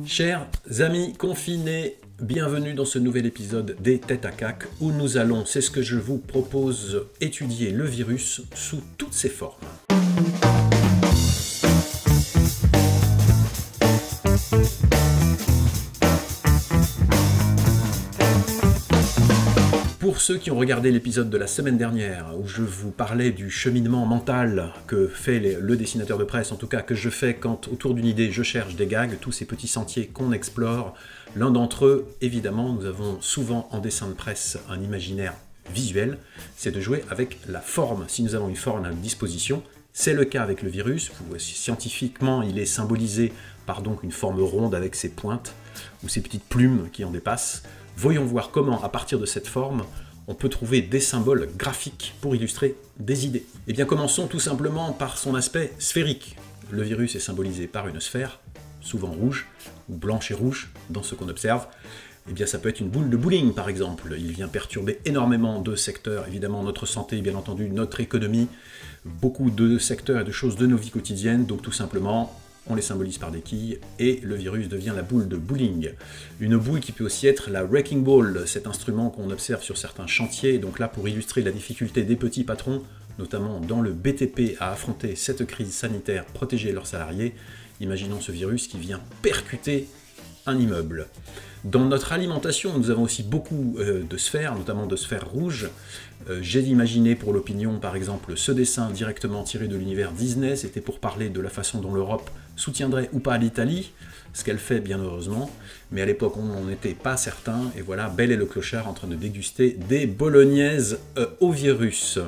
Chers amis confinés, bienvenue dans ce nouvel épisode des Têtes à Cac où nous allons, c'est ce que je vous propose, étudier le virus sous toutes ses formes. Pour ceux qui ont regardé l'épisode de la semaine dernière, où je vous parlais du cheminement mental que fait le dessinateur de presse, en tout cas que je fais quand autour d'une idée je cherche des gags, tous ces petits sentiers qu'on explore, l'un d'entre eux, évidemment, nous avons souvent en dessin de presse un imaginaire visuel, c'est de jouer avec la forme. Si nous avons une forme à notre disposition, c'est le cas avec le virus, scientifiquement il est symbolisé par donc une forme ronde avec ses pointes, ou ses petites plumes qui en dépassent. Voyons voir comment, à partir de cette forme, on peut trouver des symboles graphiques pour illustrer des idées. Eh bien, commençons tout simplement par son aspect sphérique. Le virus est symbolisé par une sphère, souvent rouge, ou blanche et rouge, dans ce qu'on observe. Eh bien, ça peut être une boule de bowling, par exemple. Il vient perturber énormément de secteurs, évidemment notre santé, bien entendu, notre économie, beaucoup de secteurs et de choses de nos vies quotidiennes, donc tout simplement, on les symbolise par des quilles, et le virus devient la boule de bowling. Une boule qui peut aussi être la wrecking ball, cet instrument qu'on observe sur certains chantiers, donc là pour illustrer la difficulté des petits patrons, notamment dans le BTP, à affronter cette crise sanitaire, protéger leurs salariés. Imaginons ce virus qui vient percuter un immeuble. Dans notre alimentation, nous avons aussi beaucoup de sphères, notamment de sphères rouges. J'ai imaginé pour l'opinion, par exemple, ce dessin directement tiré de l'univers Disney. C'était pour parler de la façon dont l'Europe soutiendrait ou pas l'Italie, ce qu'elle fait bien heureusement. Mais à l'époque, on n'en était pas certain. Et voilà, Belle et le clochard en train de déguster des bolognaises au virus.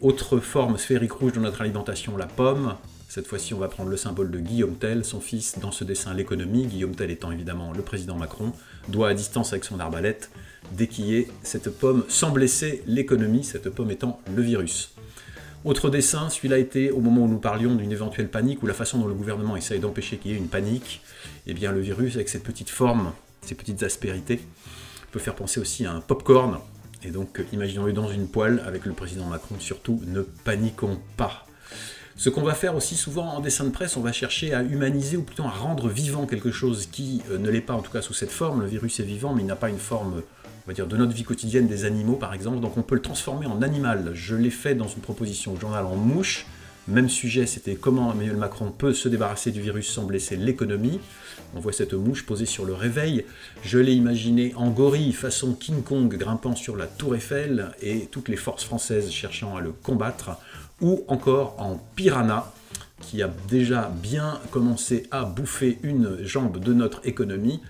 Autre forme sphérique rouge dans notre alimentation, la pomme. Cette fois-ci, on va prendre le symbole de Guillaume Tell, son fils, dans ce dessin l'économie. Guillaume Tell étant évidemment le président Macron, doit à distance avec son arbalète déquiller cette pomme sans blesser l'économie, cette pomme étant le virus. Autre dessin, celui-là était au moment où nous parlions d'une éventuelle panique, ou la façon dont le gouvernement essaye d'empêcher qu'il y ait une panique. Eh bien le virus, avec cette petite forme, ces petites aspérités, peut faire penser aussi à un pop-corn. Et donc imaginons-le dans une poêle avec le président Macron, surtout ne paniquons pas. Ce qu'on va faire aussi souvent en dessin de presse, on va chercher à humaniser ou plutôt à rendre vivant quelque chose qui ne l'est pas, en tout cas sous cette forme. Le virus est vivant, mais il n'a pas une forme, on va dire, de notre vie quotidienne, des animaux par exemple. Donc on peut le transformer en animal. Je l'ai fait dans une proposition au journal en mouche. Même sujet, c'était comment Emmanuel Macron peut se débarrasser du virus sans blesser l'économie. On voit cette mouche posée sur le réveil. Je l'ai imaginé en gorille, façon King Kong grimpant sur la tour Eiffel et toutes les forces françaises cherchant à le combattre. Ou encore en piranha, qui a déjà bien commencé à bouffer une jambe de notre économie.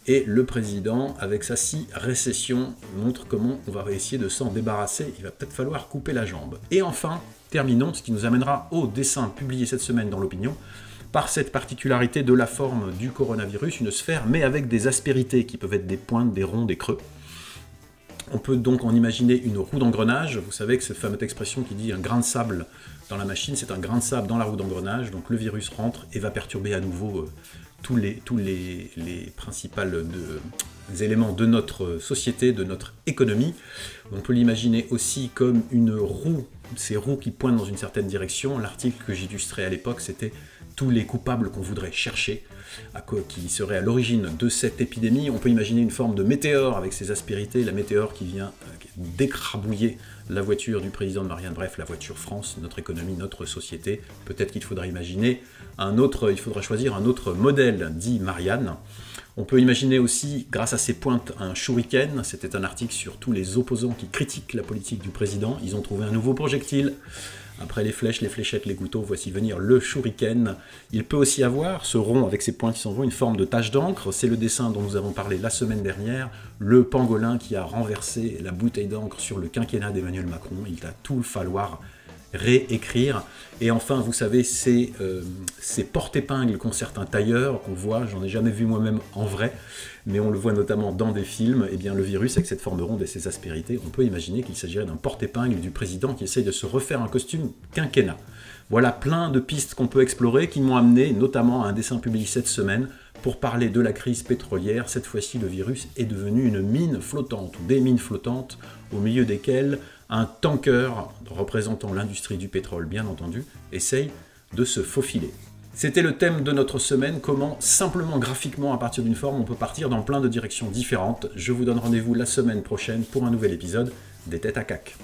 Et le président, avec sa scie récession, montre comment on va essayer de s'en débarrasser. Il va peut-être falloir couper la jambe. Et enfin, terminons, ce qui nous amènera au dessin publié cette semaine dans l'opinion, par cette particularité de la forme du coronavirus, une sphère, mais avec des aspérités qui peuvent être des pointes, des ronds, des creux. On peut donc en imaginer une roue d'engrenage. Vous savez que cette fameuse expression qui dit un grain de sable dans la machine, c'est un grain de sable dans la roue d'engrenage. Donc le virus rentre et va perturber à nouveau tous les principaux éléments de notre société, de notre économie. On peut l'imaginer aussi comme une roue, ces roues qui pointent dans une certaine direction. L'article que j'illustrais à l'époque, c'était tous les coupables qu'on voudrait chercher, qui seraient à l'origine de cette épidémie. On peut imaginer une forme de météore avec ses aspérités, la météore qui vient d'écrabouiller la voiture du président de Marianne, bref, la voiture France, notre économie, notre société. Peut-être qu'il faudra imaginer il faudra choisir un autre modèle, dit Marianne. On peut imaginer aussi, grâce à ces pointes, un shuriken. C'était un article sur tous les opposants qui critiquent la politique du président. Ils ont trouvé un nouveau projectile. Après les flèches, les fléchettes, les couteaux, voici venir le shuriken. Il peut aussi avoir, ce rond avec ses points qui s'en vont, une forme de tache d'encre. C'est le dessin dont nous avons parlé la semaine dernière. Le pangolin qui a renversé la bouteille d'encre sur le quinquennat d'Emmanuel Macron. Il va tout falloir réécrire. Et enfin, vous savez, ces porte-épingles qu'ont certains tailleurs, qu'on voit, j'en ai jamais vu moi-même en vrai, mais on le voit notamment dans des films. Et bien le virus, avec cette forme ronde et ses aspérités, on peut imaginer qu'il s'agirait d'un porte-épingle du président qui essaye de se refaire un costume quinquennat. Voilà plein de pistes qu'on peut explorer qui m'ont amené notamment à un dessin publié cette semaine pour parler de la crise pétrolière. Cette fois-ci, le virus est devenu une mine flottante, ou des mines flottantes, au milieu desquelles un tanker représentant l'industrie du pétrole, bien entendu, essaye de se faufiler. C'était le thème de notre semaine, comment simplement graphiquement à partir d'une forme on peut partir dans plein de directions différentes. Je vous donne rendez-vous la semaine prochaine pour un nouvel épisode des Têtes à Cac.